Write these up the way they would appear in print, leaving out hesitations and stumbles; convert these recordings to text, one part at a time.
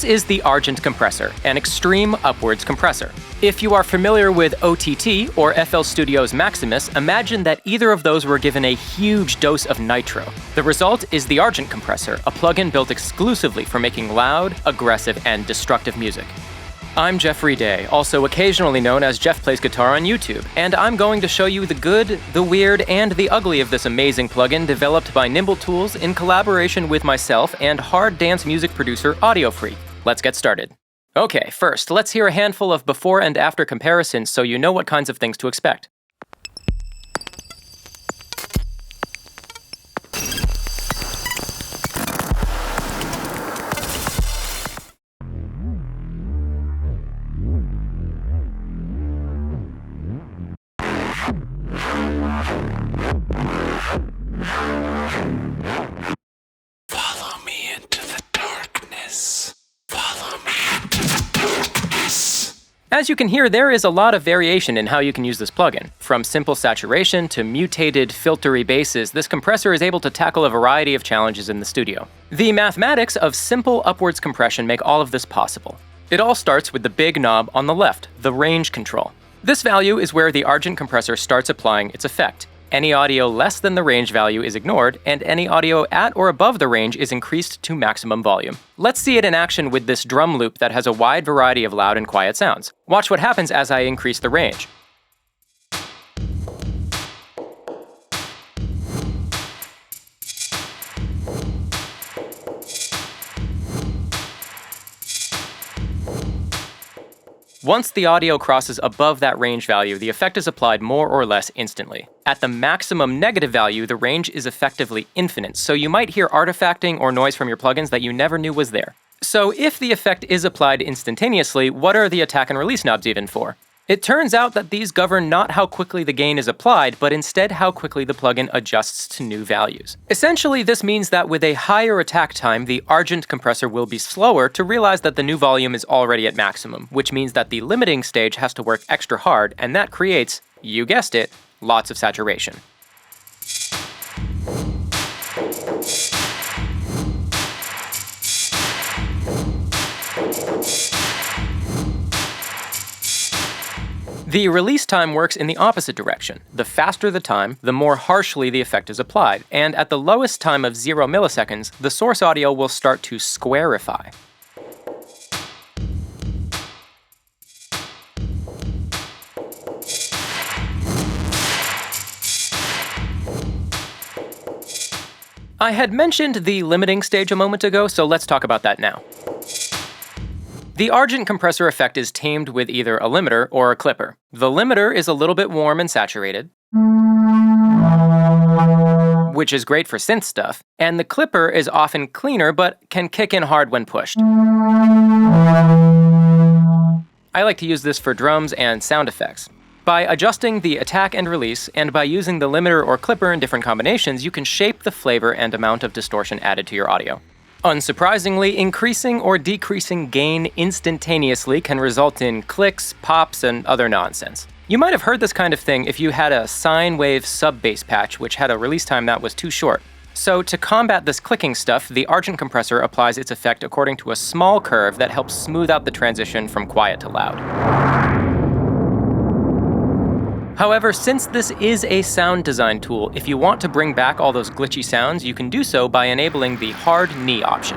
is the Argent Compressor, an extreme upwards compressor. If you are familiar with OTT or FL Studio's Maximus, imagine that either of those were given a huge dose of nitro. The result is the Argent Compressor, a plugin built exclusively for making loud, aggressive, and destructive music. I'm Geoffrey Day, also occasionally known as Geoffplaysguitar on YouTube, and I'm going to show you the good, the weird, and the ugly of this amazing plugin developed by Nimble Tools in collaboration with myself and hard dance music producer Audiofreq. Let's get started. Okay, first, let's hear a handful of before and after comparisons so you know what kinds of things to expect. Follow me into the darkness. Follow me into the darkness. As you can hear, there is a lot of variation in how you can use this plugin. From simple saturation to mutated, filtery basses, this compressor is able to tackle a variety of challenges in the studio. The mathematics of simple upwards compression make all of this possible. It all starts with the big knob on the left, the range control. This value is where the Argent Compressor starts applying its effect. Any audio less than the range value is ignored, and any audio at or above the range is increased to maximum volume. Let's see it in action with this drum loop that has a wide variety of loud and quiet sounds. Watch what happens as I increase the range. Once the audio crosses above that range value, the effect is applied more or less instantly. At the maximum negative value, the range is effectively infinite, so you might hear artifacting or noise from your plugins that you never knew was there. So if the effect is applied instantaneously, what are the attack and release knobs even for? It turns out that these govern not how quickly the gain is applied, but instead how quickly the plugin adjusts to new values. Essentially, this means that with a higher attack time, the Argent Compressor will be slower to realize that the new volume is already at maximum, which means that the limiting stage has to work extra hard, and that creates, you guessed it, lots of saturation. The release time works in the opposite direction. The faster the time, the more harshly the effect is applied, and at the lowest time of 0 milliseconds, the source audio will start to squarify. I had mentioned the limiting stage a moment ago, so let's talk about that now. The Argent Compressor effect is tamed with either a limiter or a clipper. The limiter is a little bit warm and saturated, which is great for synth stuff, and the clipper is often cleaner but can kick in hard when pushed. I like to use this for drums and sound effects. By adjusting the attack and release, and by using the limiter or clipper in different combinations, you can shape the flavor and amount of distortion added to your audio. Unsurprisingly, increasing or decreasing gain instantaneously can result in clicks, pops, and other nonsense. You might have heard this kind of thing if you had a sine wave sub-bass patch which had a release time that was too short. So to combat this clicking stuff, the Argent Compressor applies its effect according to a small curve that helps smooth out the transition from quiet to loud. However, since this is a sound design tool, if you want to bring back all those glitchy sounds, you can do so by enabling the hard knee option.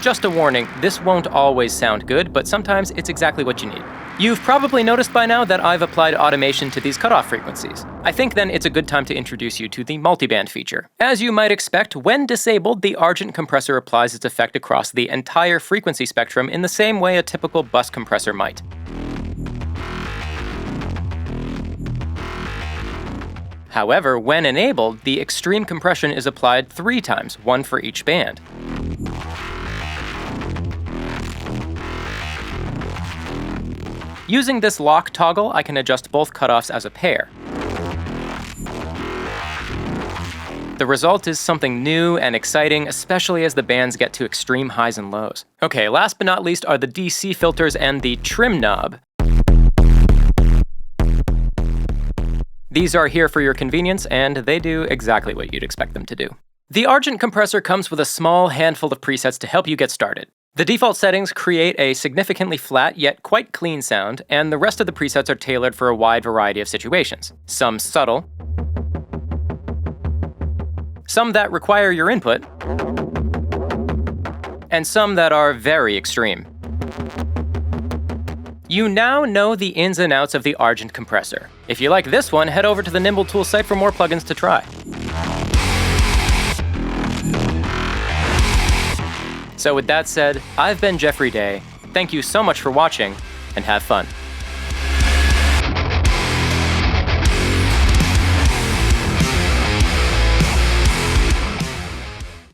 Just a warning, this won't always sound good, but sometimes it's exactly what you need. You've probably noticed by now that I've applied automation to these cutoff frequencies. I think then it's a good time to introduce you to the Multiband feature. As you might expect, when disabled, the Argent Compressor applies its effect across the entire frequency spectrum in the same way a typical bus compressor might. However, when enabled, the extreme compression is applied 3 times, one for each band. Using this lock toggle, I can adjust both cutoffs as a pair. The result is something new and exciting, especially as the bands get to extreme highs and lows. Okay, last but not least are the DC filters and the trim knob. These are here for your convenience, and they do exactly what you'd expect them to do. The Argent Compressor comes with a small handful of presets to help you get started. The default settings create a significantly flat yet quite clean sound, and the rest of the presets are tailored for a wide variety of situations. Some subtle, some that require your input, and some that are very extreme. You now know the ins and outs of the Argent Compressor. If you like this one, head over to the Nimble Tools site for more plugins to try. So with that said, I've been Geoffrey Day. Thank you so much for watching, and have fun.